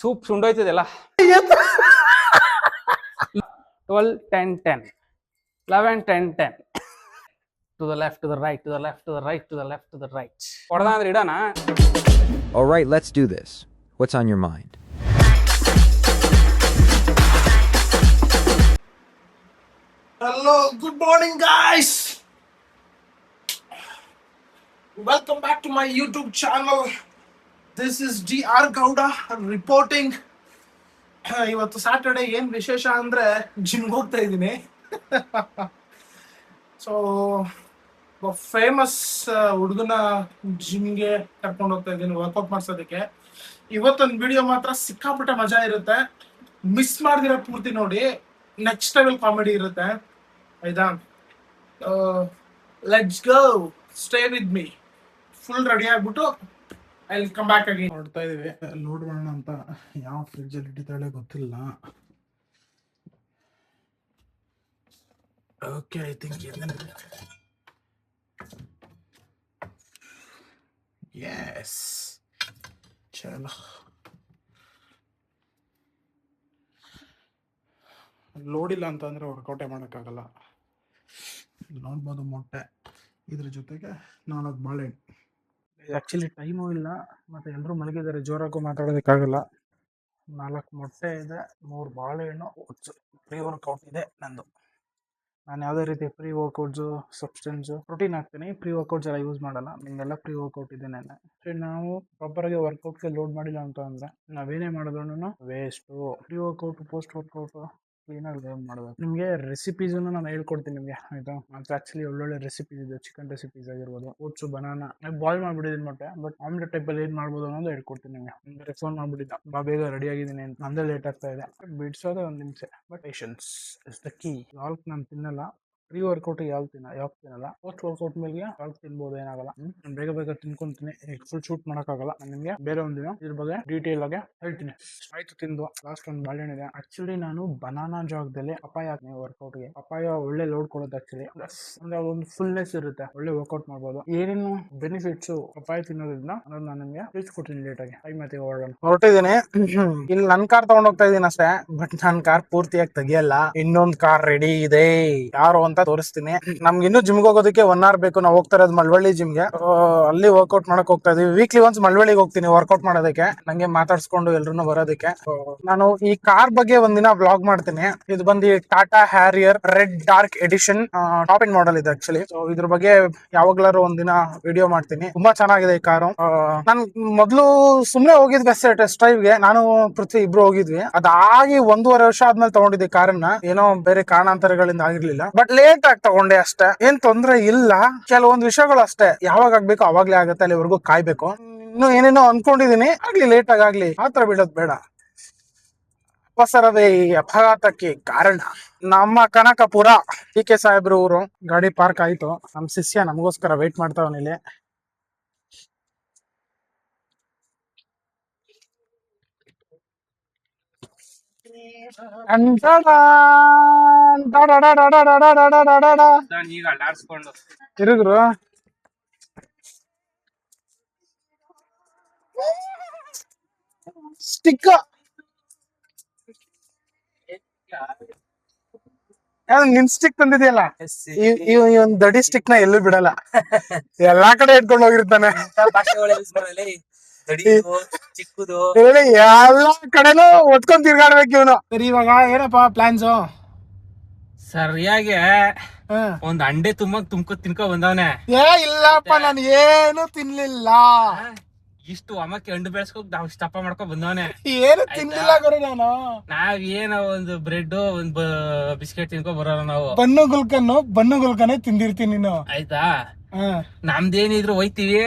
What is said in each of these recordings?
Soup ಸುಂಡೋಯ್ತದಲ್ಲ. 12 10 10 11 10 10 to the left, to the right, to the left, to the right, to the left, to the right. ಹೊಡೆದ ಅಂದ್ರೆ ಇಡೋಣ. All right, let's do this. What's on your mind? Hello, good morning, guys. Welcome back to my YouTube channel. This is DR Gowda reporting. ಇವತ್ತು Saturday ಏನು ವಿಶೇಷ ಅಂದರೆ ಜಿಮ್ಗೆ ಹೋಗ್ತಾ ಇದ್ದೀನಿ. So famous ಹುಡುಗನ ಜಿಮ್ಗೆ ಕರ್ಕೊಂಡು ಹೋಗ್ತಾ ಇದ್ದೀನಿ ವರ್ಕೌಟ್ ಮಾಡಿಸೋದಕ್ಕೆ. ಇವತ್ತೊಂದು ವಿಡಿಯೋ ಮಾತ್ರ ಸಿಕ್ಕಾಪಟ್ಟೆ ಮಜಾ ಇರುತ್ತೆ, ಮಿಸ್ ಮಾಡ್ದಿರ ಪೂರ್ತಿ ನೋಡಿ. ನೆಕ್ಸ್ಟ್ ಲೆವೆಲ್ ಕಾಮಿಡಿ ಇರುತ್ತೆ, ಆಯ್ತಾ? Let's go, stay with me. Full ready ಆಗ್ಬಿಟ್ಟು I will come back again. ನೋಡ್ತಾ ಇದೀವಿ ಲೋಡ್ ಮಾಡೋಣ ಅಂತ. ಯಾವ ಫ್ರಿಡ್ಜಲ್ಲಿ ಇಟ್ಟಿದ್ದಾಳೆ ಗೊತ್ತಿಲ್ಲ. ಓಕೆ, ಐ ಥಿಂಕ್ ಎಸ್, ಚಲೋ. ಲೋಡ್ ಇಲ್ಲ ಅಂತಂದರೆ ವರ್ಕೌಟೇ ಮಾಡೋಕ್ಕಾಗಲ್ಲ. ನೋಡ್ಬೋದು ಮೊಟ್ಟೆ, ಇದ್ರ ಜೊತೆಗೆ 4 ಬಾಳೆಹಣ್ಣು. ಆ್ಯಕ್ಚುಲಿ ಟೈಮು ಇಲ್ಲ, ಮತ್ತು ಎಲ್ಲರೂ ಮಲಗಿದ್ದಾರೆ, ಜೋರಾಗೂ ಮಾತಾಡೋದಕ್ಕಾಗಲ್ಲ. 4 ಮೊಟ್ಟೆ ಇದೆ, 3 ಬಾಳೆಹಣ್ಣು, ಪ್ರೀ ವರ್ಕೌಟ್ ಇದೆ ನಂದು. ನಾನು ಯಾವುದೇ ರೀತಿ ಪ್ರೀ ವರ್ಕೌಟ್ಸು ಸಬ್ಸ್ಟೆನ್ಸು ಪ್ರೋಟೀನ್ ಹಾಕ್ತೀನಿ, ಪ್ರೀ ವರ್ಕೌಟ್ಸ್ ಎಲ್ಲ ಯೂಸ್ ಮಾಡಲ್ಲ. ನಿಮಗೆಲ್ಲ ಪ್ರೀ ವರ್ಕೌಟ್ ಇದೆ. ನೆನ್ನೆ ನಾವು ಪ್ರಾಪರಾಗಿ ವರ್ಕೌಟ್ಗೆ ಲೋಡ್ ಮಾಡಿಲ್ಲ ಅಂತ ಅಂದರೆ ನಾವೇನೇ ಮಾಡಿದ್ರು waste. Pre workout post workout ಕ್ಲೀನಾಗಿ ಲೋಡ್ ಮಾಡಬೇಕು. ನಿಮಗೆ ರೆಸಿಪೀಸನ್ನು ನಾನು ಹೇಳ್ಕೊಡ್ತೀನಿ ನಿಮಗೆ, ಆಯಿತಾ? ಮತ್ತು ಆ್ಯಕ್ಚುಲಿ ಒಳ್ಳೊಳ್ಳೆ ರೆಸಿಪೀಸ್ ಇದೆ, ಚಿಕನ್ ರೆಸಿಪೀಸ್ ಆಗಿರ್ಬೋದು, ಓಟ್ಸು, ಬನಾನಾ. ಬಾಯ್ಲ್ ಮಾಡಿಬಿಟ್ಟಿದ್ದೀನಿ ಮೊಟ್ಟೆ, ಬಟ್ ಆಮ್ಲೆಟ್ ಟೈಪಲ್ಲಿ ಏನು ಮಾಡ್ಬೋದು ಅನ್ನೋದು ಹೇಳ್ಕೊಡ್ತೀನಿ ನಿಮಗೆ. ಬೇರೆ ಫೋನ್ ಮಾಡಿಬಿಟ್ಟಿದ್ದ, ಬೇಗ ರೆಡಿ ಆಗಿದ್ದೀನಿ ಅಂತ. ನಂದೇ ಲೇಟ್ ಆಗ್ತಾ ಇದೆ, ಬಿಡಿಸೋದೇ 1 ನಿಮಿಷ. But patience is the key. ಯಾವ್ದು ನಾನು ತಿನ್ನಲ್ಲ, ಪ್ರೀ ವರ್ಕೌಟ್ ಯಾವ್ದು ತಿನ್ನಲ್ಲ. ಪೋಸ್ಟ್ ವರ್ಕೌಟ್ ಮೇಲೆ ಯಾವ್ದು ತಿನ್ಬೋದು, ಏನಾಗಲ್ಲ. ನಾನು ಬೇಗ ತಿನ್ಕೊಂತೀನಿ, ಫುಲ್ ಶೂಟ್ ಮಾಡೋಕ್ಕಾಗಲ್ಲ. ನಾನು ನಿಮಗೆ ಬೇರೆ ಒಂದಿನ ಇದ್ರ ಬಗ್ಗೆ ಡೀಟೇಲ್ ಆಗಿ ಹೇಳ್ತೀನಿ. ಆಯ್ತು, ತಿಂದು ಲಾಸ್ಟ್ ಒಂದು ಬಾಳೆಹಣ್ಣಿದೆ. ಆಕ್ಚುಲಿ ನಾನು ಬನಾನಾ ಜಾಗದಲ್ಲಿ ಪಪಾಯ ಹಾಕ್ತೀನಿ ವರ್ಕೌಟ್ಗೆ. ಪಪಾಯ ಒಳ್ಳೆ ಲೋಡ್ ಕೊಡುತ್ತೆ ಆಕ್ಚುಲಿ. ಅಂದ್ರೆ ಒಂದು ಫುಲ್ನೆಸ್ ಇರುತ್ತೆ, ಒಳ್ಳೆ ವರ್ಕೌಟ್ ಮಾಡ್ಬೋದು. ಏನೇನು ಬೆನಿಫಿಟ್ಸ್ ಪಪಾಯ ತಿನ್ನೋದ್ರಿಂದ ಅನ್ನೋದು ನಾನು ನಿಮಗೆ ತಿಳಿಸ್ಕೊಡ್ತೀನಿ ಲೇಟಾಗಿ. ಟೈಮ್ ಆಯ್ತು, ಹೊರಟಿದ್ದೀನಿ. ಇಲ್ಲಿ ನನ್ನ ಕಾರ್ ತಗೊಂಡ್ ಹೋಗ್ತಾ ಇದೀನಿ ಅಷ್ಟೇ, ಬಟ್ ನನ್ನ ಕಾರ್ ಪೂರ್ತಿಯಾಗಿ ತೆಗಿಯಲ್ಲ. ಇನ್ನೊಂದು ಕಾರ್ ರೆಡಿ ಇದೆ, ಯಾರು ಅಂತ ತೋರಿಸ್ತೀನಿ. ನಮ್ಗೆ ಇನ್ನೂ ಜಿಮ್ಗೆ ಹೋಗೋದಕ್ಕೆ 1 hour ಬೇಕು. ನಾವು ಹೋಗ್ತಾ ಇರೋದು ಮಳವಳ್ಳಿ ಜಿಮ್ಗೆ. ಅಲ್ಲಿ ವರ್ಕೌಟ್ ಮಾಡಕ್ ಹೋಗ್ತಾ ಇದೀವಿ. ವೀಕ್ಲಿ ಒನ್ಸ್ ಮಳವಳ್ಳಿಗೆ ಹೋಗ್ತೀನಿ ವರ್ಕೌಟ್ ಮಾಡೋದಕ್ಕೆ, ನಂಗೆ ಮಾತಾಡ್ಸ್ಕೊಂಡು ಎಲ್ರು ಬರೋದಕ್ಕೆ. ನಾನು ಈ ಕಾರ್ ಬಗ್ಗೆ ಒಂದಿನ ವ್ಲಾಗ್ ಮಾಡ್ತೀನಿ. ಇದು ಬಂದು Tata Harrier red dark edition, top end model ಇದೆ ಆಕ್ಚುಲಿ. ಸೊ ಇದ್ರ ಬಗ್ಗೆ ಯಾವಾಗ್ಲಾರು ಒಂದಿನ ವಿಡಿಯೋ ಮಾಡ್ತೀನಿ. ತುಂಬಾ ಚೆನ್ನಾಗಿದೆ ಈ ಕಾರು. ನಾನು ಮೊದ್ಲು ಸುಮ್ನೆ ಹೋಗಿದ್ವಿ ಅಷ್ಟೇ ಟೆಸ್ಟ್ ಡ್ರೈವ್ಗೆ. ನಾನು ಪೃಥ್ವಿ ಇಬ್ರು ಹೋಗಿದ್ವಿ. ಅದಾಗಿ 1.5 ವರ್ಷ ಆದ್ಮೇಲೆ ತಗೊಂಡಿದ್ದೆ ಕಾರನ್ನ. ಏನೋ ಬೇರೆ ಕಾರಣಾಂತರಗಳಿಂದ ಆಗಿರ್ಲಿಲ್ಲ, ಬಟ್ ಲೇಟ್ ಆಗಿ ತಗೊಂಡೆ ಅಷ್ಟೇ. ಏನ್ ತೊಂದ್ರೆ ಇಲ್ಲ. ಕೆಲವೊಂದು ವಿಷಯಗಳು ಅಷ್ಟೇ, ಯಾವಾಗ ಆಗ್ಬೇಕು ಅವಾಗ್ಲೇ ಆಗತ್ತೆ, ಅಲ್ಲಿವರೆಗೂ ಕಾಯ್ಬೇಕು. ಇನ್ನು ಏನೇನೋ ಅನ್ಕೊಂಡಿದೀನಿ, ಆಗ್ಲಿ ಲೇಟ್ ಆಗ್ಲಿ, ಆತರ ಬಿಡೋದ್ ಬೇಡ. ಅಪಸರವೇ ಈ ಅಪಘಾತಕ್ಕೆ ಕಾರಣ. ನಮ್ಮ ಕನಕಪುರ ಟಿ.ಕೆ. ಸಾಹೇಬ್ರ ಊರು. ಗಾಡಿ ಪಾರ್ಕ್ ಆಯ್ತು. ನಮ್ ಶಿಷ್ಯ ನಮಗೋಸ್ಕರ ವೇಟ್ ಮಾಡ್ತಾವನಿಲ್ಲಿ. ತಿರುಗ್ರು ಸ್ಟಿಕ್ ನಿನ್ ಸ್ಟಿಕ್ ತಂದಿದ್ಯಲ್ಲ, ಈ ಒಂದ್ ದಡಿ ಸ್ಟಿಕ್ ನ ಎಲ್ಲೂ ಬಿಡಲ್ಲ, ಎಲ್ಲಾ ಕಡೆ ಇಟ್ಕೊಂಡು ಹೋಗಿರ್ತಾನೆ. ಎಲ್ಲಾ ಕಡೆನೂ ಒತ್ಕೊಂಡ್ ತಿರ್ಗಾಡ್ಬೇಕು ಇವನು. ಸರಿ, ಇವಾಗ ಏನಪ್ಪಾ ಪ್ಲಾನ್ಸು? ಸರಿಯಾಗಿ ಒಂದ್ ಅಂಡೆ ತಿನ್ಕೊ ಬಂದವನೆ. ಇಲ್ಲಪ್ಪ, ನಾನು ಏನು ತಿನ್ಲಿಲ್ಲ. ಇಷ್ಟು ಅಮ್ಮಕ್ಕೆ ಅಂಡು ಬೆಳೆಸ್ಕೊಂಡ್ ನಾವು ಸ್ಟಪ್ಪ ಮಾಡ್ಕೊಂಡ್ ಬಂದವನೆ. ಏನು ತಿನ್ಲಿಲ್ಲ ಗುರು ನಾನು. ನಾವೇನ ಒಂದು ಬ್ರೆಡ್ ಒಂದ್ ಬಿಸ್ಕೆಟ್ ತಿನ್ಕೊಂಡ್ ಬರೋಣ ನಾವು. ಬನ್ನು ಗುಲ್ಕನ್ನೇ ತಿಂದಿರ್ತೀನಿ ನೀನು, ಆಯ್ತಾ? ನಮ್ದೇನಿದ್ರು ಹೋಯ್ತಿವಿ,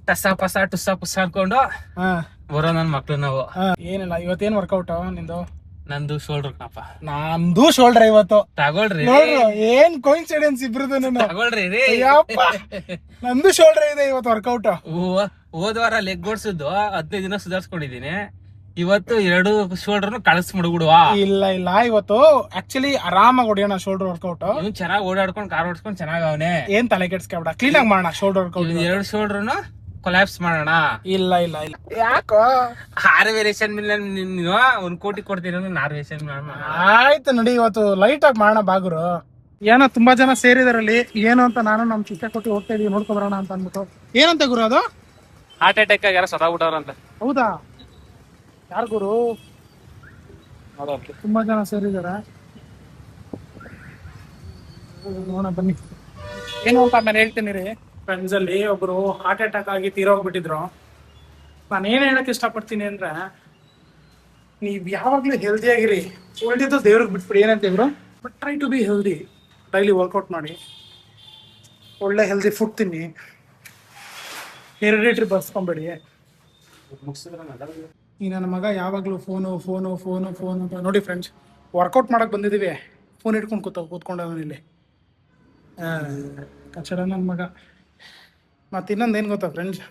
ಟಸ ಪಸ ಟುಸ್ಸ ಪುಸ್ಸ ಅನ್ಕೊಂಡು ಬರೋ ನನ್ ಮಕ್ಳು ನಾವು. ಏನಿಲ್ಲ, ಇವತ್ತೇನ್ ವರ್ಕೌಟ್ ನಿಂದು? ನಂದು ಶೋಲ್ಡರ್ ಕಣಪ್ಪ. ನಂದು ಶೋಲ್ಡರ್ ಇವತ್ತು. ತಗೊಳ್ರಿ, ಏನ್ ಕೋಇನ್ಸಿಡೆನ್ಸ್ ಇಬ್ರದು. ತಗೊಳ್ರಿ, ನಂದು ಶೋಲ್ಡರ್ ಇದೆ ಇವತ್ತು ವರ್ಕೌಟ್. ಹೋದ್ವಾರ ಲೆಗ್ ಓಡ್ಸಿದ್ದು 15 ದಿನ ಸುಧಾರಿಸ್ಕೊಂಡಿದೀನಿ. ಇವತ್ತು 2 ಶೋಲ್ಡರ್ ಕಳಿಸ್ಬಿಡುವ. ಇಲ್ಲ ಇವತ್ತು ಆಕ್ಚುಲಿ ಆರಾಮಾಗಿ ಹೊಡಿಯೋಣ ಶೋಲ್ಡರ್ ವರ್ಕೌಟ್. ಚೆನ್ನಾಗಿ ಓಡಾಡ್ಕೊಂಡು ಕಾರ್ ಓಡಿಸ್ಕೊಂಡು ಚೆನ್ನಾಗ್ ಅವನೇ. ಏನ್ ತಲೆ ಕೆಡ್ಸ್ಕೊಬೇಡ, ಕ್ಲೀನ್ ಆಗಿ ಮಾಡೋಣ ಶೋಲ್ಡರ್ ವರ್ಕೌಟ್. 2 ಶೋಲ್ಡರ್ನು ಕೊಲ್ಯಾಪ್ಸ್ ಮಾಡೋಣ. ಇಲ್ಲ ಇಲ್ಲ ಇಲ್ಲ, ಯಾಕೋ? ಆರು ವೇರಿಯೇಷನ್ ಮೇಲೆ ನೀನು 1 ಕೋಟಿ ಕೊಡ್ತೀನಿ ಅಂದ್ರೆ 4 ವೇರಿಯೇಷನ್ ಮಾಡೋಣ. ಆಯ್ತು ನಡಿ, ಇವತ್ತು ಲೈಟ್ ಆಗಿ ಮಾಡೋಣ ಬಾಗುರು. ಏನೋ ತುಂಬಾ ಜನ ಸೇರಿದಾರಲ್ಲಿ, ಏನು ಅಂತ ನಾನು ನಮ್ ಚಿಕ್ಕ ಕೊಟ್ಟು ಹೋಗ್ತಾ ಇದೀವಿ, ನೋಡ್ಕೊ ಬರೋಣ ಅಂತ ಅಂದ್ಬಿಟ್ಟು. ಏನಂತ ಗುರು ಅದು? ಹಾರ್ಟ್ ಅಟ್ಯಾಕ್ ಆಗಿ ಯಾರೋ ಸತ್ತಾಗ್ಬಿಟ್ಟವ್ರಂತ. ಹೌದಾ? ಯಾರು ಗುರು? ತುಂಬಾ ಜನ ಸೇರಿದಾರೆ, ನೋಡೋಣ ಬನ್ನಿ. ಏನು ಅಂತ ಆಮೇಲೆ ಹೇಳ್ತೀನಿ ರೀ. ಫ್ರೆಂಡ್ಸ್ ಅಲ್ಲಿ ಒಬ್ರು ಹಾರ್ಟ್ ಅಟ್ಯಾಕ್ ಆಗಿ ತೀರೋಗ್ಬಿಟ್ಟಿದ್ರು. ನಾನು ಏನ್ ಹೇಳಕ್ ಇಷ್ಟಪಡ್ತೀನಿ ಅಂದ್ರೆ, ನೀವ್ ಯಾವಾಗ್ಲೂ ಹೆಲ್ದಿ ಆಗಿರಿ. ಉಳಿದಿದ್ದು ದೇವ್ರಿಗೆ ಬಿಟ್ಬಿಡಿ, ಏನಂತ ಇವ್ರು, but try to be healthy. Daily workout ಮಾಡಿ, ಒಳ್ಳೆ ಹೆಲ್ದಿ ಫುಡ್ ತಿನ್ನಿ, ಹೆರಿಡಿಟ್ರಿ ಬರ್ಸ್ಕೊಂಬೇಡಿ. ಈ ನನ್ನ ಮಗ ಯಾವಾಗಲೂ ಫೋನು ಫೋನು ಫೋನು ಫೋನು ಅಂತ. ನೋಡಿ ಫ್ರೆಂಡ್ಸ್, ವರ್ಕೌಟ್ ಮಾಡಕ್ಕೆ ಬಂದಿದ್ದೀವಿ, ಫೋನ್ ಇಟ್ಕೊಂಡು ಕೂತ್ಕೊಂಡವನು ಇಲ್ಲಿ ಕಚ್ಚಡ ನನ್ನ ಮಗ. ಮತ್ತು ಇನ್ನೊಂದು ಏನು ಗೊತ್ತಾ ಫ್ರೆಂಡ್ಸ್,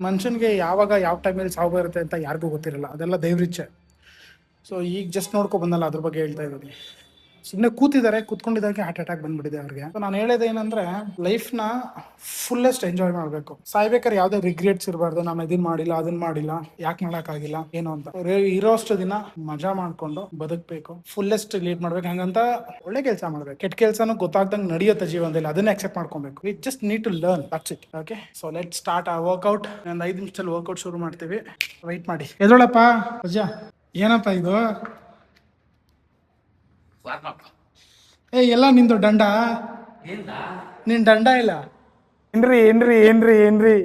ಮನುಷ್ಯನಿಗೆ ಯಾವಾಗ ಯಾವ ಟೈಮಲ್ಲಿ ಸಾವು ಬರುತ್ತೆ ಅಂತ ಯಾರಿಗೂ ಗೊತ್ತಿರಲ್ಲ, ಅದೆಲ್ಲ ದೇವ್ರಿಚ್ಛೆ. ಸೊ ಈಗ ಜಸ್ಟ್ ನೋಡ್ಕೊ ಬಂದಲ್ಲ, ಅದ್ರ ಬಗ್ಗೆ ಹೇಳ್ತಾ ಇದ್ದೀನಿ. ಸುಮ್ಮನೆ ಕೂತ್ಕೊಂಡಿದ್ದಾಗೆ ಹಾರ್ಟ್ ಅಟ್ಯಾಕ್ ಬಂದ್ಬಿಟ್ಟಿದೆ ಅವ್ರಿಗೆ. ನಾನು ಹೇಳೋದೇನಂದ್ರೆ, ಲೈಫ್ನ ಫುಲ್ಲೆಸ್ಟ್ ಎಂಜಾಯ್ ಮಾಡಬೇಕು. ಸಾಯ್ಬೇಕಾದ್ರೆ ಯಾವುದೇ ರಿಗ್ರೆಟ್ಸ್ ಇರಬಾರ್ದು, ನಾನು ಇದನ್ನ ಮಾಡಿಲ್ಲ ಅದನ್ನ ಮಾಡಿಲ್ಲ, ಯಾಕೆ ಮಾಡೋಕ್ಕಾಗಿಲ್ಲ ಏನು ಅಂತ. ಇರೋಷ್ಟು ದಿನ ಮಜಾ ಮಾಡ್ಕೊಂಡು ಬದುಕಬೇಕು, ಫುಲ್ಲೆಸ್ಟ್ ಲೀಡ್ ಮಾಡ್ಬೇಕು. ಹಂಗಂತ ಒಳ್ಳೆ ಕೆಲಸ ಮಾಡ್ಬೇಕು, ಕೆಟ್ಟ ಕೆಲಸನೂ ಗೊತ್ತಾಗ್ದಂಗೆ ನಡೆಯುತ್ತೆ ಜೀವನದಲ್ಲಿ, ಅದನ್ನ ಅಕ್ಸೆಪ್ಟ್ ಮಾಡ್ಕೊಬೇಕು. We just need to learn, that's it. Okay, so let start ಆ ವರ್ಕೌಟ್. ಒಂದು 5 ನಿಮಿಷದಲ್ಲಿ ವರ್ಕೌಟ್ ಶುರು ಮಾಡ್ತೀವಿ, ವೆಯ್ಟ್ ಮಾಡಿ. ಎದೊಳಪ್ಪ ಅಜ್ಜ, ಏನಪ್ಪ ಇದು? ಎಲ್ಲ ನಿಂದು ದಂಡ? ನಿನ್ ದಂಡ ಇಲ್ಲ ಏನ್ರಿ ಏನ್ರಿ ಏನ್ರಿ ಏನ್ರಿ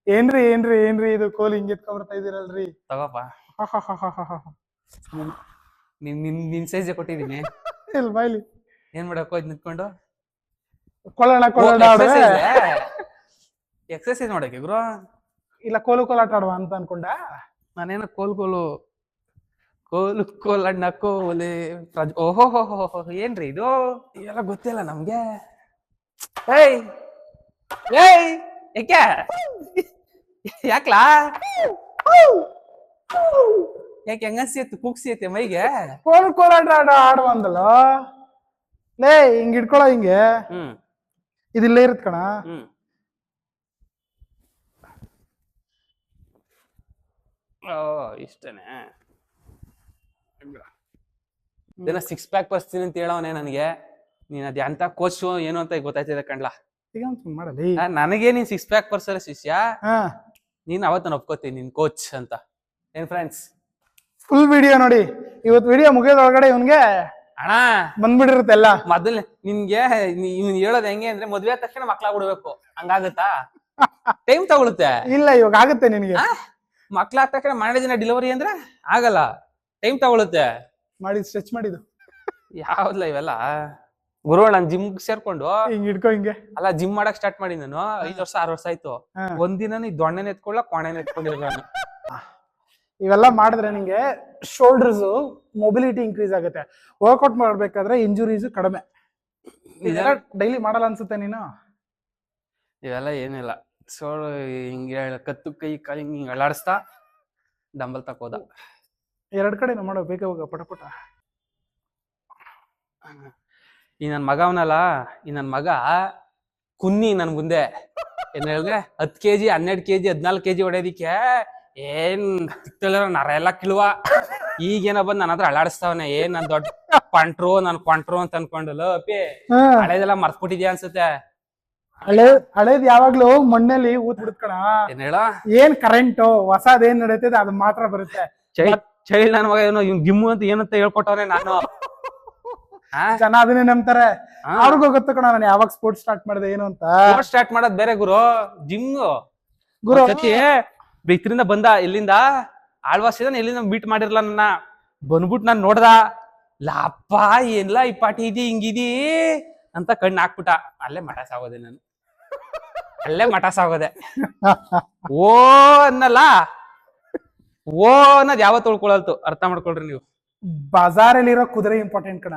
ಏನ್ರಿ ಏನ್ರಿ ಏನ್ರಿ ಇದು ಕೋಲ್ ಹಿಂಗ್ ಎತ್ಕೊಂಡ್ಬರ್ತಾ ಇದೀರಲ್ರಿ? ತಗೋಪ್ಪ, ನಿನ್ ಸೈಜ್ ಕೊಟ್ಟಿದೀನಿ. ಇಲ್ಲ ಬಾಯ್ಲಿ, ಏನ್ ಮಾಡಕ್ ಹೋದ್ ನಿಂತ್ಕೊಂಡು ಕೊಳ್ಳೋಣ ಎಕ್ಸರ್ಸೈಸ್ ಮಾಡಕ್ಕೆ ಗುರು? ಇಲ್ಲ ಕೋಲಾಟ ಆಡುವ ಅಂತ ಅನ್ಕೊಂಡ. ನಾನೇನ ಕೋಲು ಕೋಲಣ್ಣ ಕೋಲೆ. ಓಹೋ ಏನ್ರಿ ಇದು? ಎಲ್ಲ ಗೊತ್ತಿಲ್ಲ ನಮ್ಗೆ. ಏಯ್ ಏಯ್ ಯಾಕೆ ಯಾಕ್ಲಾ ಯಾಕೆ ಹೆಂಗಸಿಯತ್ತು ಕುಗ್ಸಿಯತ್ತೆ ಮೈಗೆ? ಕೋಲಾಟ ಆಡುವ ಅಂದಲ್ಲ ಲೇ, ಹಿಂಗ್ ಇಟ್ಕೊಳ ಹಿಂಗೆ. ಇದಿಲ್ಲೇ ಇರುತ್ ಕಣ. ಓ ಇಷ್ಟನೇ. ದಿನ 6 ಪ್ಯಾಕ್ ಬರ್ಸ್ತೀನಿ ಅಂತ ಹೇಳವನೇ ನನಗೆ. ನೀನ್ ಅದ್ ಎಂತ ಕೋಚ್ ಏನು ಅಂತ ಗೊತ್ತಾಯ್ತಿದೆ ಕಣ್ಲಾ. ಮಾಡಲಿ ನನಗೆ ನೀನ್ 6 ಪ್ಯಾಕ್ ಬರ್ಸಲ್ಲ ಶಿಷ್ಯ. ನೀನ್ ಅವತ್ತು ನಾನು ಒಪ್ಕೋತೀನಿ ನಿನ್ ಕೋಚ್ ಅಂತ. ಏನ್ ಫ್ರೆಂಡ್ಸ್, ಫುಲ್ ವಿಡಿಯೋ ನೋಡಿ. ಇವತ್ತು ವಿಡಿಯೋ ಮುಗಿಯೋದ್ರೊಳಗಡೆ ಇವನ್ಗೆ ಅಣ್ಣ ಬಂದ್ಬಿಟ್ಟಿರುತ್ತೆ ಎಲ್ಲ. ಮೊದಲ್ ನಿನ್ಗೆ ಇವ್ನ್ ಹೇಳೋದ್ ಹೆಂಗೆ ಅಂದ್ರೆ, ಮದ್ವೆ ಆದ ತಕ್ಷಣ ಮಕ್ಳಾಗ್ಬಿಡ್ಬೇಕು, ಹಂಗಾಗತ್ತಾ? ಟೈಮ್ ತಗೊಳುತ್ತೆ. ಇಲ್ಲ, ಇವಾಗ ಆಗುತ್ತೆ ನಿನ್ಗೆ. ಮಕ್ಳಾದ ತಕ್ಷಣ ಮಾಡೋ ದಿನ ಡೆಲಿವರಿ ಅಂದ್ರೆ ಆಗಲ್ಲ, ಟೈಮ್ ತಗೊಳುತ್ತೆ. ಮಾಡಿ ಸ್ಟ್ರೆಚ್ ಮಾಡಿದ್ದು ಯಾವ್ದಲ್ಲ ಇವೆಲ್ಲ ಗುರು. ನಾನ್ ಜಿಮ್ ಸೇರ್ಕೊಂಡು ಹಿಂಗ್ ಇಟ್ಕೋ ಹಿಂಗೆ. ಅಲ್ಲ, ಜಿಮ್ ಮಾಡಕ್ ಸ್ಟಾರ್ಟ್ ಮಾಡಿ ನಾನು 5 ವರ್ಷ 6 ವರ್ಷ ಆಯ್ತು. ಒಂದಿನ ದೊಣ್ಣೆನ ಎತ್ಕೊಳ್ಳ ಕೊಣೆನ ಎತ್ಕೊಂಡಿಲ್ಲ. ಇವೆಲ್ಲ ಮಾಡಿದ್ರೆ ನಿಂಗೆ ಶೋಲ್ಡರ್ಸ್ ಮೊಬಿಲಿಟಿ ಇನ್ಕ್ರೀಸ್ ಆಗುತ್ತೆ. ವರ್ಕೌಟ್ ಮಾಡ್ಬೇಕಾದ್ರೆ ಇಂಜುರೀಸ್ ಕಡಿಮೆ. ಡೈಲಿ ಮಾಡಲ್ಲ ಅನ್ಸುತ್ತೆ ನೀನು? ಇವೆಲ್ಲ ಏನಿಲ್ಲ. ಸೊ ಹಿಂಗೆ ಕತ್ತು ಕೈ ಕಾಲಿ ಹಿಂಗ್ ಅಳಾಡಿಸ್ತಾ ಡಂಬಲ್ ತಕೋದ. 2 ಕಡೆ ಮಾಡೋ, ಬೇಗ ಹೋಗ ಪಟಪಟ. ಈ ನನ್ ಮಗ ಅವನಲ್ಲ, ಈ ನನ್ ಮಗ ಕುನ್ನಿ ನನ್ ಮುಂದೆ ಏನ್ ಹೇಳಿದ್ರೆ 10 kg 12 kg 14 kg ಹೊಡೆಯೋದಿಕ್ಕೆ ಏನ್ ನರ ಎಲ್ಲ ಕಿಳುವ. ಈಗೇನ ಬಂದ್ ನನ್ನ ಹತ್ರ ಅಳಾಡಿಸ್ತಾವನೆ. ಏನ್ ನನ್ ದೊಡ್ಡ ಕೊಂಟ್ರು ಅಂತ ಅನ್ಕೊಂಡಲ್ಲ. ಹಳೇದೆಲ್ಲ ಮರ್ತ್ಬಿಟ್ಟಿದ್ಯಾ ಅನ್ಸುತ್ತೆ. ಹಳೇದ್ ಯಾವಾಗ್ಲೂ ಮಣ್ಣಲ್ಲಿ ಊತ್ ಬಿಡ್ಕಣ. ಏನ್ ಹೇಳ, ಏನ್ ಕರೆಂಟು ಹೊಸದ್ ಏನ್ ನಡೀತದೆ ಅದು ಮಾತ್ರ ಬರುತ್ತೆ. ಚೈಲ್ಡ್ ನನ್ ಮಗ ಏನೋ ಇವ್ ಗಿಮ್ಮು ಅಂತ ಏನಂತ ಹೇಳ್ಕೊಟ್ಟವ್ರೆ. ನಾನು ಜನ ಅದನ್ನೇ ನಂಬ್ತಾರೆ. ಅವ್ರಿಗೂ ಗೊತ್ತು ಕಣ ನಾನು ಯಾವಾಗ ಸ್ಪೋರ್ಟ್ಸ್ ಸ್ಟಾರ್ಟ್ ಮಾಡಿದೆ ಏನು ಅಂತ. ಸ್ಟಾರ್ಟ್ ಮಾಡೋದ್ ಬೇರೆ ಗುರು. ಜಿಮ್ ಗುರು ಇದರಿಂದ ಬಂದ, ಎಲ್ಲಿಂದ ಆಳ್ವಾಸಿದ, ಎಲ್ಲಿಂದ ಬೀಟ್ ಮಾಡಿರ್ಲ ನನ್ನ. ಬಂದ್ಬಿಟ್ಟು ನಾನ್ ನೋಡ್ದ, ಲಪ್ಪ ಏನ್ಲ ಈ ಪಾಟಿ ಇದಿ ಹಿಂಗಿದಿ ಅಂತ ಕಣ್ಣು ಹಾಕ್ಬಿಟ್ಟ. ಅಲ್ಲೇ ಮಠ ಸಾಗೋದೆ ನಾನು, ಅಲ್ಲೇ ಮಠ ಸಾಗೋದೆ. ಓ ಅನ್ನಲ್ಲ, ಓ ಅನ್ನೋದ್ ಯಾವತ್ತು ಉಳ್ಕೊಳಲ್ತು. ಅರ್ಥ ಮಾಡ್ಕೊಳ್ರಿ ನೀವು. ಬಜಾರಲ್ಲಿರೋ ಕುದುರೆ ಇಂಪಾರ್ಟೆಂಟ್ ಕಣ.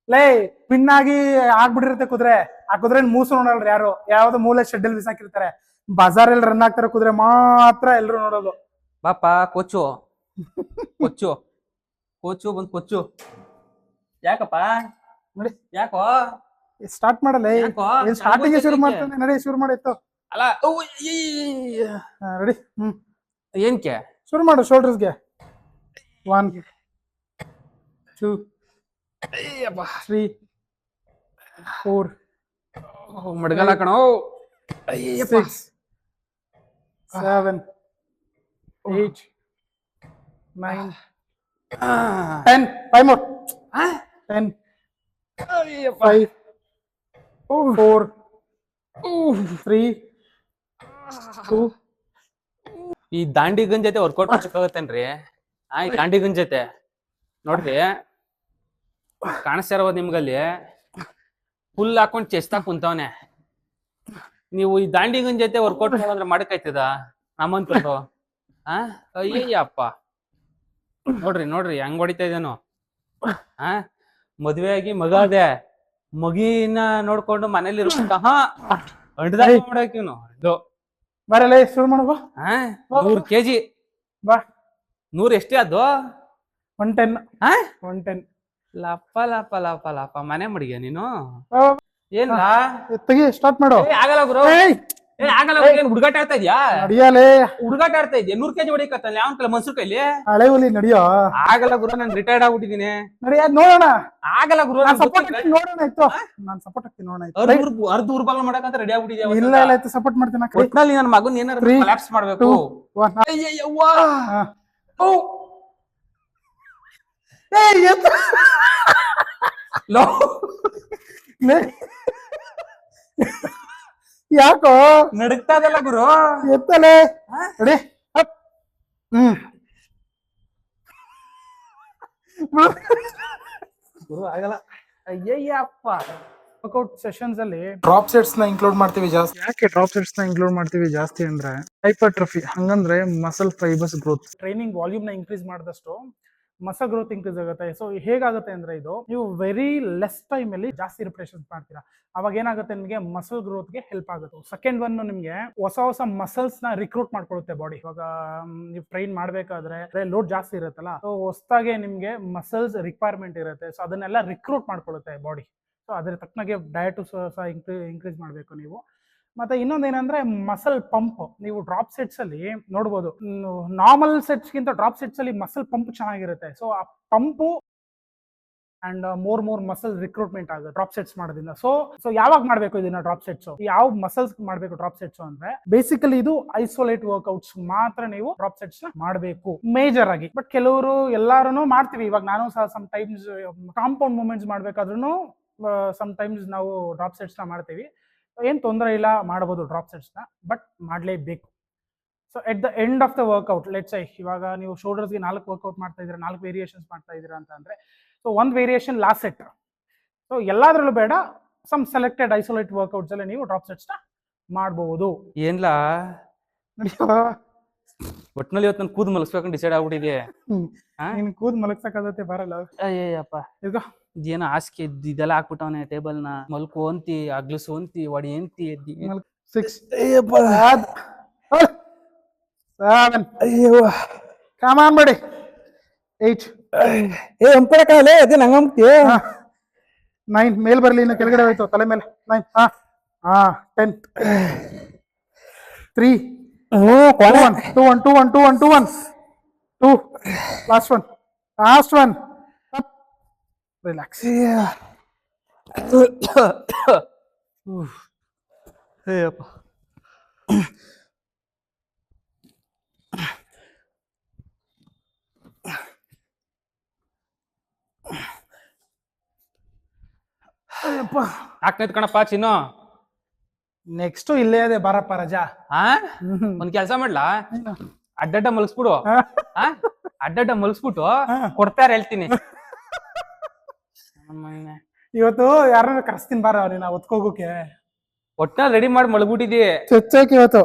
ಲೇ, ಪಿನ್ನಾಗಿ ಆಗ್ಬಿಟ್ಟಿರುತ್ತೆ ಕುದುರೆ. ಆ ಕುದುರೆ ಮೂಸು ನೋಡಲ್ರಿ ಯಾರು. ಯಾವ್ದೋ ಮೂಲೆ ಶೆಡ್ ಅಲ್ಲಿ ಬಿಸಾಕಿರ್ತಾರೆ. ಬಜಾರಲ್ಲಿ ರನ್ ಆಗ್ತಾರ ಕುದುರೆ ಮಾತ್ರ ಎಲ್ರು ನೋಡೋದು. ಪಾಪ ಕೊಚ್ಚು ಕೊಚ್ಚು ಕೊಚ್ಚು ಬಂದ್ ಕೊಚ್ಚು. ಯಾಕಪ್ಪ ನೋಡಿ, ಯಾಕೋ ಸ್ಟಾರ್ಟ್ ಮಾಡಲ್ಲ? ಸ್ಟಾರ್ಟಿಂಗ್ ಶುರು ಮಾಡ್ತಾನೆ. ನಡಿ, ಶುರು ಮಾಡಿತ್ತು. ಅಲ್ಲ ರೆಡಿ ಏನ್ಕೆ ಶುರು ಮಾಡು ಶೋಲ್ಡರ್ಸ್ಗೆ 1 2 3 4 ಮಡ್ಗಲ್ಲ ಕಣೋ 6 7 8 9 10 5 more 10 5 4 3 2 ಈ ದಾಂಡಿಗನ್ ಜೊತೆ ವರ್ಕೌಟ್ ಮಾಡಕ್ಕಾಗತ್ತೇನ್ರಿ ಈ ದಾಂಡಿಗನ್ ಜೊತೆ ನೋಡ್ರಿ ಕಾಣಿಸ್ತಾ ಇರೋದು ನಿಮ್ಗಲ್ಲಿ ಫುಲ್ ಹಾಕೊಂಡ್ ಚೆಸ್ತಾಗ ಕುಂತವನೆ. ನೀವು ಈ ದಾಂಡಿಗನ್ ಜೊತೆ ವರ್ಕೌಟ್ ಮಾಡೋದ್ರೆ ಮಾಡಕ್ಕಾಯ್ತದ ನಮ್ಮಂತರು? ಅಯ್ಯಯ್ಯಪ್ಪ ನೋಡ್ರಿ ಹೆಂಗ್ ಹೊಡಿತಾ ಇದೇನು. ಮದ್ವೆ ಆಗಿ ಮಗ ಅದೇ ಮಗಿನ ನೋಡ್ಕೊಂಡು ಮನೇಲಿ ಅಂಡ್ದಾಗ ಮಾಡಾಕಿವ್ನು ಇದು ಬರಲ್ಲ ಶುರು ಮಾಡು ಬಾ 100 kg ಬಾ 100 ಎಷ್ಟೇ ಅದು 110 110 ಲಪ್ಪ ಲಪ್ಪ ಲಪ್ಪ ಲಪ್ಪ ಮನೆ ಮಡಿಗೆ ನೀನು ಏನ್ಲ ತೆಗಿ ಸ್ಟಾರ್ಟ್ ಮಾಡು. ಆಗಲ್ಲ ಗುರು ಆಗಲ್ಲ ಏನ್ ಹುಡುಗಾಟ ಆಡ್ತಾ ಇದ್ಯಾ? ನಡಿಯಾಲೇ ಹುಡುಗಾಟ ಆಡ್ತಾ ಇದ್ಯಾ? 100 kg ಹೊಡಿಕತ್ತಲ್ಲ ಯಾವ ಕಲ ಮನ್ಸೂರ್ ಕೈಲಿ ಹಳೆ ಹುಲಿ ನಡಿಯೋ. ಆಗಲ್ಲ ಗುರು ನಾನು ರಿಟೈರ್ಡ್ ಆಗ್ಬಿಟ್ಟಿದೀನಿ. ನಡಿ ಅದ್ ನೋಡೋಣ. ಆಗಲ್ಲ ಗುರು ಸಪೋರ್ಟ್ ಆಗ್ತೀನಿ ನೋಡೋಣ ಇತ್ತು. ನಾನು ಸಪೋರ್ಟ್ ಆಗ್ತೀನಿ ನೋಡೋಣ ಇತ್ತು. ಅರ್ಧ ಊರ್ಬಾಲ ಮಾಡಕಂತ ರೆಡಿ ಆಗ್ಬಿಟ್ಟಿದ್ಯಾ? ಇಲ್ಲ ಇಲ್ಲ ಇತ್ತು ಸಪೋರ್ಟ್ ಮಾಡ್ತೀನಿ. ಒಟ್ನಲ್ಲಿ ನನ್ನ ಮಗನ್ ಏನಾರ ಕೊಲಾಪ್ಸ್ ಮಾಡ್ಬೇಕು. ಅಯ್ಯವ್ವಾ ಯಾಕೋ ನಡಕ್ತಾ ಇದಲ್ಲ ಗುರು ಎತ್ತಲೆ ರೆಡಿ ಗುರು ಆಗಲ್ಲ. ಅಯ್ಯಯ್ಯಪ್ಪ ವರ್ಕೌಟ್ ಸೆಷನ್ಸ್ ಅಲ್ಲಿ ಡ್ರಾಪ್ ಸೆಟ್ಸ್ ನ ಇನ್ಕ್ಲೂಡ್ ಮಾಡ್ತೀವಿ ಜಾಸ್ತಿ. ಯಾಕೆ ಡ್ರಾಪ್ ಸೆಟ್ಸ್ ನ ಇನ್ಕ್ಲೂಡ್ ಮಾಡ್ತೀವಿ ಜಾಸ್ತಿ ಅಂದ್ರೆ ಹೈಪರ್ಟ್ರಫಿ, ಹಂಗಂದ್ರೆ muscle fibres growth. Training volume ನ ಇನ್ಕ್ರೀಸ್ ಮಾಡಿದಷ್ಟು ಮಸಲ್ ಗ್ರೋತ್ ಇನ್ಕ್ರೀಸ್ ಆಗುತ್ತೆ. ಸೊ ಹೇಗಾಗುತ್ತೆ ಅಂದ್ರೆ ಇದು ನೀವು ವೆರಿ ಲೆಸ್ ಟೈಮ್ ಅಲ್ಲಿ ಜಾಸ್ತಿ ರಿಪ್ರೇಷನ್ಸ್ ಮಾಡ್ತೀರಾ. ಅವಾಗ ಏನಾಗುತ್ತೆ ನಿಮಗೆ ಮಸಲ್ ಗ್ರೋತ್ ಗೆ ಹೆಲ್ಪ್ ಆಗುತ್ತೆ. ಸೆಕೆಂಡ್ ಒನ್ ನಿಮಗೆ ಹೊಸ ಮಸಲ್ಸ್ ನ ರಿಕ್ರೂಟ್ ಮಾಡ್ಕೊಳ್ಳುತ್ತೆ ಬಾಡಿ. ಇವಾಗ ನೀವು ಟ್ರೈನ್ ಮಾಡ್ಬೇಕಾದ್ರೆ ಲೋಡ್ ಜಾಸ್ತಿ ಇರುತ್ತಲ್ಲ, ಸೊ ಹೊಸದಾಗೆ ನಿಮ್ಗೆ ಮಸಲ್ಸ್ ರಿಕ್ವೈರ್ಮೆಂಟ್ ಇರುತ್ತೆ. ಸೊ ಅದನ್ನೆಲ್ಲ ರಿಕ್ರೂಟ್ ಮಾಡ್ಕೊಳ್ಳುತ್ತೆ ಬಾಡಿ. ಸೊ ಅದ್ರ ತಕ್ಕನಾಗೆ ಡಯಟ್ ಸಹ ಇನ್ಕ್ರೀಸ್ ಮಾಡಬೇಕು ನೀವು. ಮತ್ತೆ ಇನ್ನೊಂದೇನಂದ್ರೆ ಮಸಲ್ ಪಂಪ್. ನೀವು ಡ್ರಾಪ್ ಸೆಟ್ಸ್ ಅಲ್ಲಿ ನೋಡ್ಬೋದು, ನಾರ್ಮಲ್ ಸೆಟ್ಸ್ ಗಿಂತ ಡ್ರಾಪ್ ಸೆಟ್ಸ್ ಅಲ್ಲಿ ಮಸಲ್ ಪಂಪ್ ಚೆನ್ನಾಗಿರುತ್ತೆ. ಸೊ ಆ pump and more muscle recruitment ಆಗುತ್ತೆ ಡ್ರಾಪ್ ಸೆಟ್ಸ್ ಮಾಡೋದ್ರಿಂದ. ಸೊ ಯಾವಾಗ ಮಾಡ್ಬೇಕು ಇದನ್ನ ಡ್ರಾಪ್ ಸೆಟ್ಸ್? ಯಾವ ಮಸಲ್ಸ್ ಮಾಡ್ಬೇಕು ಡ್ರಾಪ್ ಸೆಟ್ಸ್ ಅಂದ್ರೆ ಬೇಸಿಕಲಿ ಇದು ಐಸೋಲೇಟ್ ವರ್ಕ್ಔಟ್ಸ್ ಮಾತ್ರ ನೀವು ಡ್ರಾಪ್ ಸೆಟ್ಸ್ ನ ಮಾಡಬೇಕು ಮೇಜರ್ ಆಗಿ. ಬಟ್ ಕೆಲವರು ಎಲ್ಲಾರು ಮಾಡ್ತೀವಿ. ಇವಾಗ ನಾನು ಸಹ ಸಮ್ ಟೈಮ್ಸ್ ಕಾಂಪೌಂಡ್ ಮೂವ್ಮೆಂಟ್ಸ್ ಮಾಡ್ಬೇಕಾದ್ರೂ ಸಮ್ ಟೈಮ್ಸ್ ನಾವು ಡ್ರಾಪ್ ಸೆಟ್ಸ್ ನ ಮಾಡ್ತೀವಿ. ಏನ್ ತೊಂದರೆ ಇಲ್ಲ, ಮಾಡಬಹುದು ಡ್ರಾಪ್ ಸೆಟ್ಸ್ ನ, ಬಟ್ ಮಾಡ್ಲೇಬೇಕು. So at the end of the workout let's say ಇವಾಗ ನೀವು ಶೋಲ್ಡರ್ಸ್ಗೆ 4 ವರ್ಕ್ಔಟ್ ಮಾಡ್ತಾ ಇದ್ದೀರಾ, 4 ವೇರಿಯೇಷನ್ಸ್ ಮಾಡ್ತಾ ಇದ್ದೀರಾ ಅಂತ ಅಂದ್ರೆ, ಸೊ ಒಂದು ವೇರಿಯೇಷನ್ ಲಾಸ್ಟ್ ಸೆಟ್. ಸೊ ಎಲ್ಲಾದ್ರಲ್ಲೂ ಬೇಡ, ಸಮ್ ಸೆಲೆಕ್ಟೆಡ್ ಐಸೋಲೇಟ್ ವರ್ಕ್ಔಟ್ಸ್ ಅಲ್ಲಿ ನೀವು ಡ್ರಾಪ್ ಸೆಟ್ಸ್ ನ ಮಾಡಬಹುದು. ಏನ್ಲಾ ಒಟ್ನಲ್ಲಿ ಇವತ್ತು ನಾನು ಕೂದ್ ಮಲಗಿಸ್ಬೇಕಂತ ಡಿಸೈಡ್ ಆಗ್ಬಿಟ್ಟಿದೆ. ನೀನ್ ಕೂದ್ ಮಲಗ್ಸಕ್ಕಾಗತ್ತೆ ಬರಲ್ಲ. ಅಯ್ಯಪ್ಪ ಈಗ ಏನೋ ಹಾಸಿಗೆ ಇದೆಲ್ಲ ಹಾಕ್ಬಿಟ್ಟವನೆ ಟೇಬಲ್ ನ. ಮಲ್ಕು ಅಂತಿ, ಅಗ್ಲಸು ಅಂತಿ, ಒಡಿ ಅಂತಿ, 6 7 ಕಮಾನ್ ಮಾಡಿ 8 ಅಂಪಡಕಾಲೆ ಅದೇ ನಂಗಂತಿ 9 ಮೇಲ್ ಬರ್ಲಿ, ಇನ್ನು ಕೆಳಗಡೆ ಹೋಯ್ತು ತಲೆ ಮೇಲೆ. 9 10 3 2 1 ಲಾಸ್ಟ್ ಒನ್ ರಿಲ್ಯಾಕ್ಸ್. ಅಯ್ಯಪ್ಪ ಆಗ್ತೈತ್ ಕಣಪ್ಪ ಚಿನ್ನು. ನೆಕ್ಸ್ಟ್ ಇಲ್ಲೇ ಅದೇ ಬಾರಪ್ಪ ರಜಾ. ಒಂದ್ ಕೆಲ್ಸ ಮಾಡ್ಲಾ, ಅಡ್ಡಡ್ಡ ಮಲಗಿಸ್ಬಿಡು. ಅಡ್ಡಡ್ಡ ಮಲಗಿಸ್ಬಿಟ್ಟು ಕೊಡ್ತಾರ ಹೇಳ್ತೀನಿ. ಇವತ್ತು ಯಾರನ್ನ ಕರ್ಸ್ತೀನಿ ಬಾರ ನೀನ ಒತ್ಕೋಗೋಕೆ. ಒಟ್ನಲ್ಲಿ ರೆಡಿ ಮಾಡಿ ಮಲಗ್ಬಿಟ್ಟಿದಿ ಚಚ್ಚಾಕಿ ಇವತ್ತು.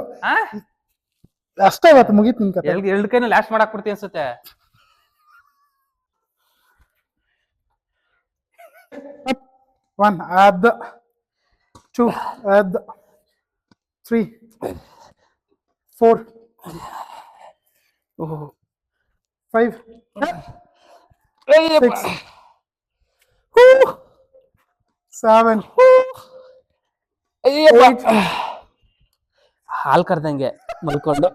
ಅಷ್ಟೇ ಇವತ್ತು ಮುಗೀತು ನಿನ್ ಕತೆ. 2 ಕೈನ ಲಾಸ್ಟ್ ಮಾಡಾಕ್ ಬಿಡ್ತೀನಿ ಅನ್ಸುತ್ತೆ. One, add 2, add 3, 4, 5, 6, 7, 8, ಹಾಲ್ ಕರ್ದಂಗೆ ಮಲ್ಕೊಂಡು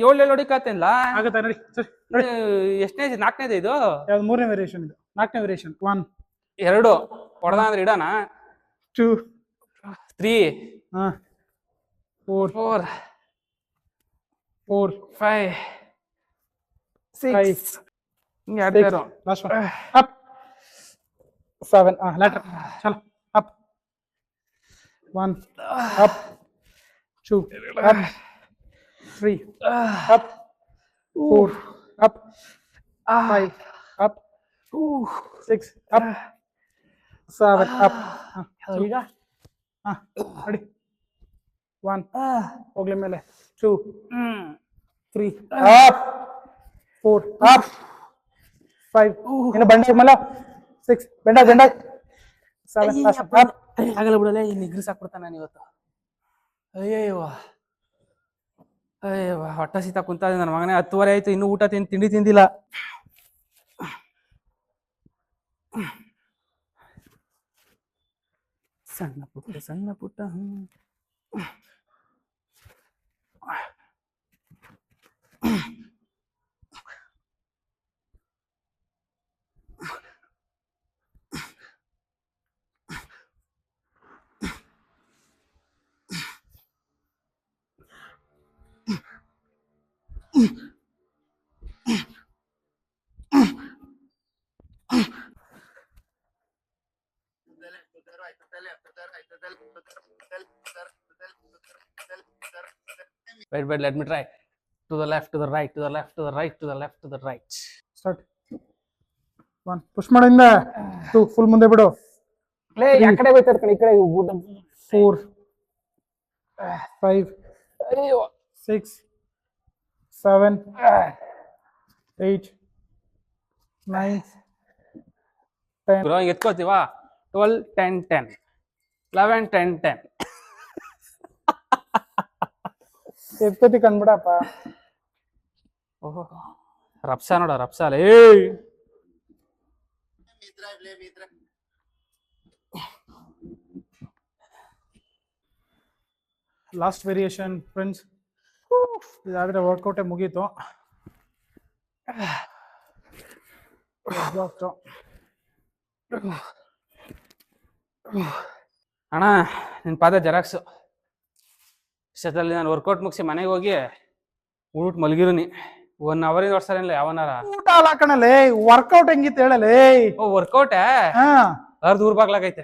ಏಳ್ ಹೊಡಿಕತ್ತೇನ್ಲ ಆಗತ್ತಾ ನೋಡಿ ಸರಿ ಎಷ್ಟನೇ ನಾಲ್ಕನೇದು ಇದು ಯಾವ್ದು 3ನೇ ವೇರಿಯೇಷನ್ ಇದು 4ನೇ ವೇರಿಯೇಷನ್ 1 2 ಹೊಡೆದ ಅಂದ್ರೆ ಇಡೋಣ 2 3 4 4 4 5 5 6 ಹಿಂಗೆ ಆಡ್ತಾರೋ ಲಾಸ್ಟ್ ಒನ್ ಅಪ್ 7 ಲೆಟರ್ ಚಲೋ up 1 up 2 up 3 up 4 up 5 up 6 up 7 up ಈಗ ರೆಡಿ 1 ಹೋಗ್ಲಿ ಮೇಲೆ 2 3 ಅಪ್ 4 ಅಪ್ 5 ಇನ್ನು ಬಂಡೆ ಮಲ 6 ಬೆಂಡ 7 ಅಪ್ ಆಗಲ್ಲ ಬಿಡಲ್ಲ ಈ ನಿಗ್ರಿ ಸಾಕ್ಬಿಡ್ತಾನೆ ನಾನು ಇವತ್ತು ಅಯ್ಯಯ್ಯವ ಅಯ್ಯವ್ವ ಹೊಟ್ಟ ಸೀತಾ ಕುಂತ ನನ್ನ ಮಗನೇ 10:30 ಆಯ್ತು ಇನ್ನೂ ಊಟ ತಿಂಡಿ ತಿಂದಿಲ್ಲ ಸಣ್ಣ ಪುಟ್ಟ Wait, let me try. To the left, to the right, to the left, to the right, to the left, to the right. Start 1 push ಮಾಡಿಂದ 2 ಫುಲ್ ಮುಂದೆ ಬಿಡು ಲೇ ಆ ಕಡೆ ಹೋಯ್ತಾರೆ ಕಣೆ ಈ ಕಡೆ 4 5 ಅಯ್ಯೋ 6 7 8 9 10 ಬ್ರೋ ಎತ್ಕೋತೀವಾ 12 10 10 11 10 10 ಎತ್ಕೋತಿ ಕಂಡ್ಬಿಡಪ್ಪ ಓಹೋ ರಪ್ಸಾ ನೋಡ ರಪ್ಸಾಲ ಏ ಲಾಸ್ಟ್ ವೇರಿಯೇಷನ್ ಫ್ರೆಂಡ್ಸ್ ಇದಾದ್ರೆ ವರ್ಕೌಟೇ ಮುಗೀತು ಅಣ್ಣ ನಿನ್ ಪಾದ ಜೆರಾಕ್ಸು ಇಷ್ಟದಲ್ಲಿ ನಾನು ವರ್ಕೌಟ್ ಮುಗಿಸಿ ಮನೆಗೆ ಹೋಗಿ ಊಟ ಮಲಗಿರುನಿ 1 ಅವರಿಂದ ವರ್ಷ ಯಾವನಾರ ಊಟ ಅಲ್ಲ ಕಣಲೇ ವರ್ಕೌಟ್ ಹೆಂಗಿತ್ತು ಹೇಳಲೇ ಓ ವರ್ಕೌಟ್ ಅರ್ಧ ಊರ್ ಬಾಗ್ಲಾಗೈತೆ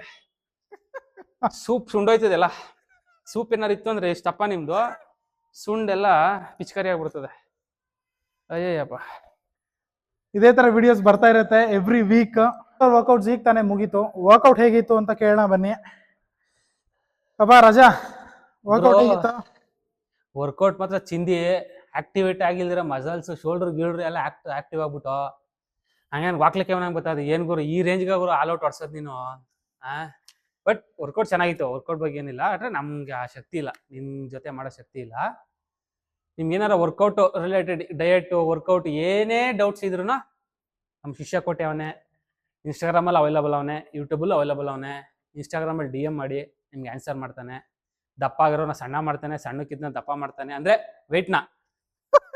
ಸೂಪ್ ಸುಂಡೋಯ್ತದೆಲ್ಲ ಸೂಪ್ ಏನಾರು ಇತ್ತು ಅಂದ್ರೆ ಇಷ್ಟಪ್ಪ ನಿಮ್ದು ಸುಂಡೆಲ್ಲ ಪಿಚ್ಕಾರಿ ಆಗ್ಬಿಡ್ತದೆ ಅಯ್ಯಯ್ಯಪ್ಪ ಇದೇ ತರ ವಿಡಿಯೋಸ್ ಬರ್ತಾ ಇರುತ್ತೆ ಎವ್ರಿ ವೀಕ್ ವರ್ಕೌಟ್ಸ್ ಈಗ ತಾನೇ ಮುಗೀತು ವರ್ಕೌಟ್ ಹೇಗಿತ್ತು ಅಂತ ಕೇಳೋಣ ಬನ್ನಿ ಅಪ್ಪ ರಜಾ ವರ್ಕೌಟ್ ಹೇಗಿತ್ತು ವರ್ಕೌಟ್ ಮಾತ್ರ ಚಿಂದಿ ಆಕ್ಟಿವೇಟ್ ಆಗಿಲ್ದಿರ ಮಸಲ್ಸ್ ಶೋಲ್ಡರ್ ಗಿಲ್ಡರ್ ಎಲ್ಲ ಆಕ್ಟಿವ್ ಆಗ್ಬಿಟ್ಟು ಹಂಗೇನು ವಾಕ್ಲಿಕ್ಕೆ ನಂಗೆ ಗೊತ್ತಾದ ಏನ್ ಗುರು ಈ ರೇಂಜ್ಗೆ ಗುರು ಆಲ್ ಔಟ್ ಹೊಡ್ಸೋದು ನೀನು ಬಟ್ ವರ್ಕೌಟ್ ಚೆನ್ನಾಗಿತ್ತು ವರ್ಕೌಟ್ ಬಗ್ಗೆ ಏನಿಲ್ಲ ಆದರೆ ನಮ್ಗೆ ಆ ಶಕ್ತಿ ಇಲ್ಲ ನಿಮ್ ಜೊತೆ ಮಾಡೋ ಶಕ್ತಿ ಇಲ್ಲ ನಿಮ್ಗೆ ಏನಾರ ವರ್ಕೌಟ್ ರಿಲೇಟೆಡ್ ಡಯಟ್ ವರ್ಕೌಟ್ ಏನೇ ಡೌಟ್ಸ್ ಇದ್ರು ನಮ್ಮ ಶಿಷ್ಯ ಕೊಟ್ಟೆ ಅವನೇ ಇನ್ಸ್ಟಾಗ್ರಾಮಲ್ಲಿ ಅವೈಲಬಲ್ ಅವನೇ ಯೂಟ್ಯೂಬಲ್ಲಿ ಅವೈಲಬಲ್ ಅವನೇ ಇನ್ಸ್ಟಾಗ್ರಾಮಲ್ಲಿ DM ಮಾಡಿ ನಿಮ್ಗೆ ಆನ್ಸರ್ ಮಾಡ್ತಾನೆ ದಪ್ಪ ಆಗಿರೋನ ಸಣ್ಣ ಮಾಡ್ತಾನೆ ಸಣ್ಣಕ್ಕಿದ್ನ ದಪ್ಪ ಮಾಡ್ತಾನೆ ಅಂದ್ರೆ ವೆಯ್ಟ್ನ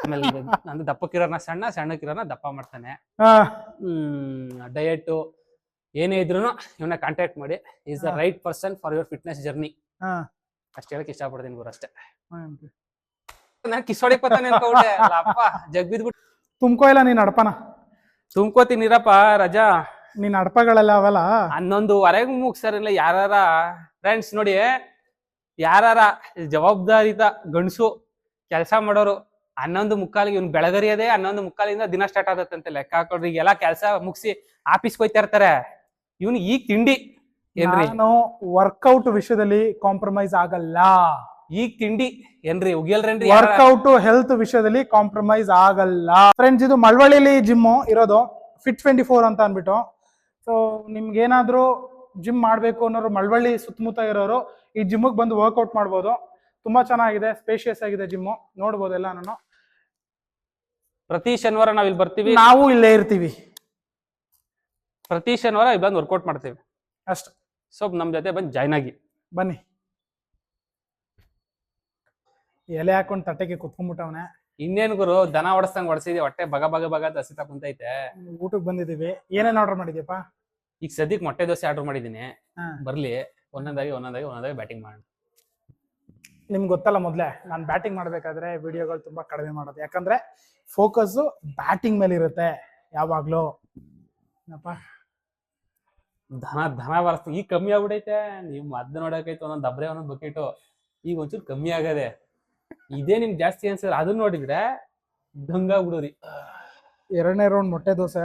ಆಮೇಲೆ ಅಂದ್ರೆ ದಪ್ಪಕ್ಕಿರೋನ ಸಣ್ಣಕ್ಕಿರೋನ ದಪ್ಪ ಮಾಡ್ತಾನೆ ಡಯಟ್ ಏನೇ ಇದ್ರು ಇವನ್ನ ಕಾಂಟ್ಯಾಕ್ಟ್ ಮಾಡಿ is the right person for your fitness journey ಅಷ್ಟು ಹೇಳಕ್ ಇಷ್ಟಪಡ್ತೀನಿ ಗುರು ಅಷ್ಟೇ ನಾನು ಕಿಸೋಡಿಗೆ ಪತ್ತಾನೆ ಅನ್ಕೊಂಡೆ ಅಪ್ಪ ಜಗ್ಬಿದ್ಬಿಟ್ಟು ತುಂಬ್ಕೋ ಇಲ್ಲ ನೀನ್ ಅಡಪನ ತುಂಬ್ಕೋತೀನಿರಪ್ಪ ರಜಾ ನೀನ್ ಅಡಪಗಳೆಲ್ಲ ಅವಲ್ಲ 11:15 ಮುಗ್ಸರಿಲ್ಲ ಯಾರಾರ ಫ್ರೆಂಡ್ಸ್ ನೋಡಿ ಯಾರಾರ ಜವಾಬ್ದಾರಿತ ಗಂಡಸು ಕೆಲಸ ಮಾಡೋರು 11:15 ಇವ್ನು ಬೆಳಗರಿಯದೆ 11:15 ದಿನ ಸ್ಟಾರ್ಟ್ ಆಗತ್ತಂತೆ ಲೆಕ್ಕ ಹಾಕೊಡ್ರಿ ಈಗೆಲ್ಲ ಕೆಲಸ ಮುಗಿಸಿ ಆಫೀಸ್ಗೆ ಹೋಯ್ತಾ ಇರ್ತಾರೆ ಇವನು ಈಗ ತಿಂಡಿ ಏನ್ರಿ ನಾನು ವರ್ಕೌಟ್ ವಿಷಯದಲ್ಲಿ ಕಾಂಪ್ರಮೈಸ್ ಆಗಲ್ಲ ಈಗ ತಿಂಡಿ ಏನ್ರಿ ಉಗಿಯಲ್ರೇನ್ರಿ ವರ್ಕೌಟ್ ಹೆಲ್ತ್ ವಿಷಯದಲ್ಲಿ ಕಾಂಪ್ರಮೈಸ್ ಆಗಲ್ಲ ಫ್ರೆಂಡ್ಸ್ ಇದು ಮಳವಳ್ಳಿಲಿ ಜಿಮ್ಮು ಇರೋದು Fit24 ಅಂತ ಅನ್ಬಿಟ್ಟು ಸೊ ನಿಮ್ಗೆ ಏನಾದ್ರೂ ಜಿಮ್ ಮಾಡ್ಬೇಕು ಅನ್ನೋರು ಮಳವಳ್ಳಿ ಸುತ್ತಮುತ್ತ ಇರೋರು ಈ ಜಿಮ್ಗೆ ಬಂದು ವರ್ಕೌಟ್ ಮಾಡ್ಬೋದು ತುಂಬಾ ಚೆನ್ನಾಗಿದೆ, ಸ್ಪೇಷಿಯಸ್ ಆಗಿದೆ ಜಿಮ್ಮು, ನೋಡ್ಬೋದೆಲ್ಲ. ನಾನು ಪ್ರತಿ ಶನಿವಾರ ನಾವ್ ಇಲ್ಲಿ ಬರ್ತೀವಿ, ನಾವು ಇಲ್ಲೇ ಇರ್ತೀವಿ, ಪ್ರತಿ ಶನಿವಾರ ಇಲ್ಲಿ ಬಂದು ವರ್ಕೌಟ್ ಮಾಡ್ತೀವಿ ಅಷ್ಟು. ಸೊ ನಮ್ ಜೊತೆ ಬಂದು ಜಾಯ್ನ್ ಆಗಿ ಬನ್ನಿ. ಎಲೆ ಹಾಕೊಂಡು ತಟ್ಟೆಗೆ ಕುತ್ಕೊಂಡ್ಬಿಟ್ಟವನೆ. ಇನ್ನೇನ್ ಗುರು, ದನ ಹೊಡಸ್ದಂಗ್ ಹೊಡ್ಸಿದ್ವಿ, ಹೊಟ್ಟೆ ಬಗ ಬಗ ಬಗ ಅಂತ ಹಸಿತಾ ಕುಂತೈತೆ. ಊಟಕ್ಕೆ ಬಂದಿದೀವಿ. ಏನೇನ್ ಆರ್ಡರ್ ಮಾಡಿದ್ಯಪ್ಪ? ಈಗ ಸದ್ಯಕ್ಕೆ ಮೊಟ್ಟೆ ದೋಸೆ ಆರ್ಡರ್ ಮಾಡಿದೀನಿ. ಹಾ. ಬರ್ಲಿ, ಒಂದೊಂದಾಗಿ ಬ್ಯಾಟಿಂಗ್ ಮಾಡೋಣ. ನಿಮ್ಗೆ ಗೊತ್ತಲ್ಲ, ಮೊದ್ಲೇ ನಾನು ಬ್ಯಾಟಿಂಗ್ ಮಾಡ್ಬೇಕಾದ್ರೆ ವಿಡಿಯೋಗಳು ತುಂಬಾ ಕಡಿಮೆ ಮಾಡೋದು, ಯಾಕಂದ್ರೆ ಫೋಕಸ್ ಬ್ಯಾಟಿಂಗ್ ಮೇಲೆ ಇರುತ್ತೆ ಯಾವಾಗ್ಲೂ. ಏನಪ್ಪ ದನ ಬರ್ಸ್ತ ಈಗ ಕಮ್ಮಿ ಆಗ್ಬಿಡೈತೆ. ನೀವು ಮದ್ದು ನೋಡಕೈತೆ ಒಂದೊಂದ್ ದಬ್ರೆ ಒಂದೊಂದ್ ಬಕೆಟು, ಈಗ ಒಂಚೂರು ಕಮ್ಮಿ ಆಗದೆ. ಇದೇ ನಿಮ್ಗೆ ಜಾಸ್ತಿ ಅನ್ಸಿದ್ರೆ ಅದನ್ನ ನೋಡಿದ್ರೆ ದಂಗಾಗ್ಬಿಡೋರಿ. 2ನೇ ರೌಂಡ್ ಮೊಟ್ಟೆ ದೋಸೆ,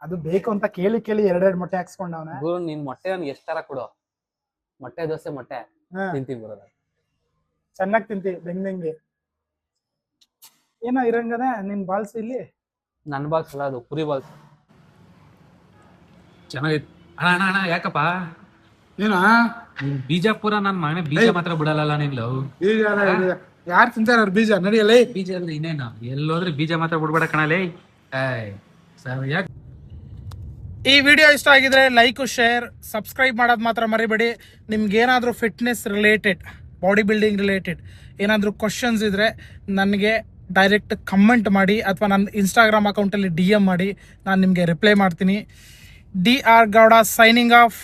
ಅದು ಬೇಕು ಅಂತ ಕೇಳಿ ಕೇಳಿ 2 ಮೊಟ್ಟೆ ಹಾಕ್ಸ್ಕೊಂಡವನೆ. ಗುರು ನಿನ್ ಮೊಟ್ಟೆ ನನ್ಗೆ ಎಷ್ಟಾರ ಕೊಡು, ಮೊಟ್ಟೆ ದೋಸೆ ಮೊಟ್ಟೆ ತಿಂತೀವಿ ಬರೋದ. ಚೆನ್ನಾಗಿ ತಿಂತಿ ಬೆಂದಂಗೆ. ಏನೋ ಇರಂಗದೆ ನಿನ್ ಬಾಲ್ಸ್ ಇಲ್ಲಿ. ನನ್ ಬಾಲ್ಸ್ ಅಲ್ಲ, ಅದು ಕುರಿ ಬಾಲ್ಸ್. ಚೆನ್ನಾಗೈತಿ ಅಣ್ಣ. ಅಣ್ಣ ಯಾಕಪ್ಪ ಏನ ನೀನ್ ಬೀಜಾಪುರ ನನ್ ಮಗನೇ ಬೀಜ ಮಾತ್ರ ಬಿಡಲ್ಲ ನಿನ್ ಲವ್. ಯಾರು ತಿಂತಾರ ಬೀಜ? ನಡಿಯಲ್ಲ ಬೀಜ ಅಲ್ಲ ಇನ್ನೇನು, ಎಲ್ಲೋದ್ರೆ ಬೀಜ ಮಾತ್ರ ಬಿಡ್ಬೇಡ ಕಣಲೇ. ಯಾಕೆ ಈ ವಿಡಿಯೋ ಇಷ್ಟ ಆಗಿದ್ರೆ ಲೈಕ್, ಶೇರ್, ಸಬ್ಸ್ಕ್ರೈಬ್ ಮಾಡೋದು ಮಾತ್ರ ಮರಿಬೇಡಿ. ನಿಮ್ಗೆ ಏನಾದರೂ fitness related, body building related ಏನಾದರೂ ಕ್ವಶನ್ಸ್ ಇದ್ರೆ ನನಗೆ ಡೈರೆಕ್ಟ್ ಕಮೆಂಟ್ ಮಾಡಿ, ಅಥವಾ ನನ್ನ ಇನ್ಸ್ಟಾಗ್ರಾಮ್ ಅಕೌಂಟಲ್ಲಿ DM ಮಾಡಿ, ನಾನು ನಿಮಗೆ ರಿಪ್ಲೈ ಮಾಡ್ತೀನಿ. DR Gowda signing off.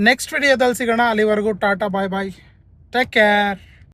Next ವಿಡಿಯೋದಲ್ಲಿ ಸಿಗೋಣ. ಅಲ್ಲಿವರೆಗೂ ಟಾಟಾ, ಬಾಯ್ ಬಾಯ್, ಟೇಕ್ ಕೇರ್.